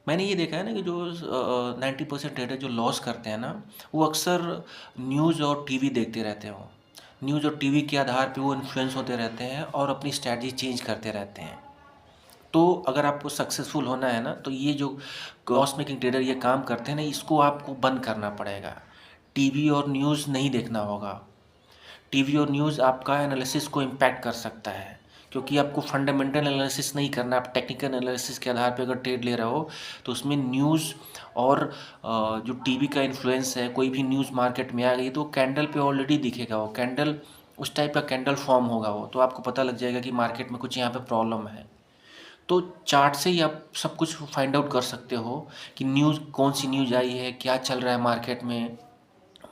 मैंने ये देखा है ना कि जो 90% ट्रेडर जो लॉस करते हैं ना, वो अक्सर न्यूज़ और टीवी देखते रहते हो। न्यूज़ और टीवी के आधार पे वो इन्फ्लुएंस होते रहते हैं और अपनी स्ट्रैटेजी चेंज करते रहते हैं। तो अगर आपको सक्सेसफुल होना है ना, तो ये जो लॉस मेकिंग ट्रेडर ये काम करते हैं ना, इसको आपको बंद करना पड़ेगा। टीवी और न्यूज़ नहीं देखना होगा। टीवी और न्यूज़ आपका एनालिसिस को इम्पैक्ट कर सकता है, क्योंकि आपको फंडामेंटल एनालिसिस नहीं करना। आप टेक्निकल एनालिसिस के आधार पे अगर ट्रेड ले रहे हो, तो उसमें न्यूज़ और जो टीवी का इन्फ्लुएंस है, कोई भी न्यूज़ मार्केट में आ गई तो कैंडल पे ऑलरेडी दिखेगा वो कैंडल, उस टाइप का कैंडल फॉर्म होगा वो, तो आपको पता लग जाएगा कि मार्केट में कुछ यहाँ पे प्रॉब्लम है। तो चार्ट से ही आप सब कुछ फाइंड आउट कर सकते हो कि न्यूज़ कौन सी न्यूज़ आई है, क्या चल रहा है मार्केट में,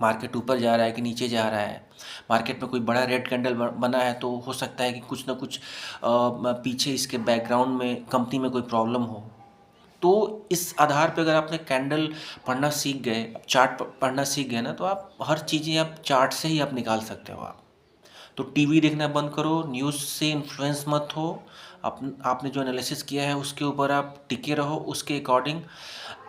मार्केट ऊपर जा रहा है कि नीचे जा रहा है। मार्केट में कोई बड़ा रेड कैंडल बना है तो हो सकता है कि कुछ ना कुछ पीछे इसके बैकग्राउंड में कंपनी में कोई प्रॉब्लम हो। तो इस आधार पे अगर आपने कैंडल पढ़ना सीख गए, चार्ट पढ़ना सीख गए ना, तो आप हर चीज़ें आप चार्ट से ही आप निकाल सकते हो आप। तो टीवी देखना बंद करो, न्यूज़ से इन्फ्लुएंस मत हो। आपने जो एनालिसिस किया है उसके ऊपर आप टिके रहो, उसके अकॉर्डिंग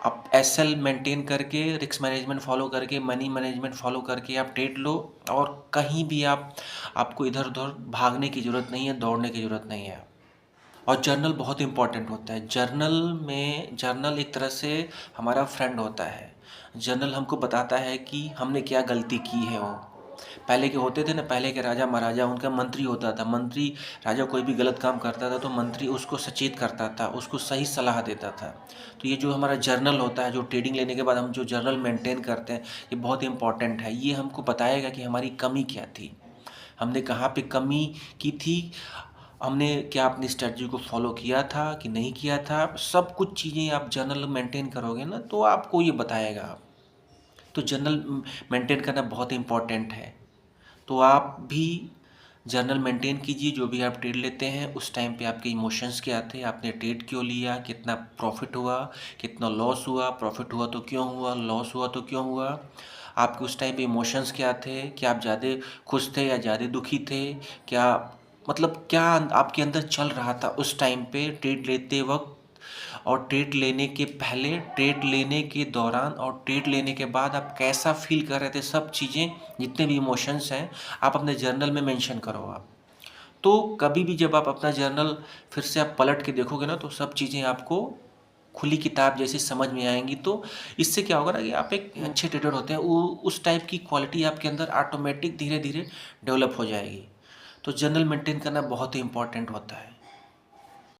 आप एसएल मेंटेन करके, रिस्क मैनेजमेंट फॉलो करके, मनी मैनेजमेंट फॉलो करके आप ट्रेड लो। और कहीं भी आपको इधर उधर भागने की ज़रूरत नहीं है, दौड़ने की ज़रूरत नहीं है। और जर्नल बहुत इंपॉर्टेंट होता है। जर्नल एक तरह से हमारा फ्रेंड होता है। जर्नल हमको बताता है कि हमने क्या गलती की है। वो पहले के होते थे ना, पहले के राजा महाराजा, उनका मंत्री होता था। मंत्री, राजा कोई भी गलत काम करता था तो मंत्री उसको सचेत करता था, उसको सही सलाह देता था। तो ये जो हमारा जर्नल होता है, जो ट्रेडिंग लेने के बाद हम जो जर्नल मेंटेन करते हैं, ये बहुत इंपॉर्टेंट है। ये हमको बताएगा कि हमारी कमी क्या थी, हमने कहाँ पे कमी की थी, हमने क्या अपनी स्ट्रेटजी को फॉलो किया था कि नहीं किया था। सब कुछ चीज़ें आप जर्नल मेंटेन करोगे ना, तो आपको ये बताएगा। तो जर्नल मेंटेन करना बहुत इम्पॉर्टेंट है। तो आप भी जर्नल मेंटेन कीजिए। जो भी आप ट्रेड लेते हैं उस टाइम पे आपके इमोशंस क्या थे, आपने ट्रेड क्यों लिया, कितना प्रॉफिट हुआ, कितना लॉस हुआ, प्रॉफिट हुआ तो क्यों हुआ, लॉस हुआ तो क्यों हुआ, आपके उस टाइम पे इमोशंस क्या थे, क्या आप ज़्यादा खुश थे या ज़्यादा दुखी थे, क्या मतलब क्या आपके अंदर चल रहा था उस टाइम पे ट्रेड लेते वक्त, और ट्रेड लेने के पहले, ट्रेड लेने के दौरान और ट्रेड लेने के बाद आप कैसा फील कर रहे थे। सब चीज़ें, जितने भी इमोशंस हैं, आप अपने जर्नल में मेंशन करो आप। तो कभी भी जब आप अपना जर्नल फिर से आप पलट के देखोगे ना, तो सब चीज़ें आपको खुली किताब जैसी समझ में आएंगी। तो इससे क्या होगा ना कि आप एक अच्छे ट्रेडर होते हैं, वो उस टाइप की क्वालिटी आपके अंदर ऑटोमेटिक धीरे धीरे डेवलप हो जाएगी। तो जर्नल मेंटेन करना बहुत ही इंपॉर्टेंट होता है।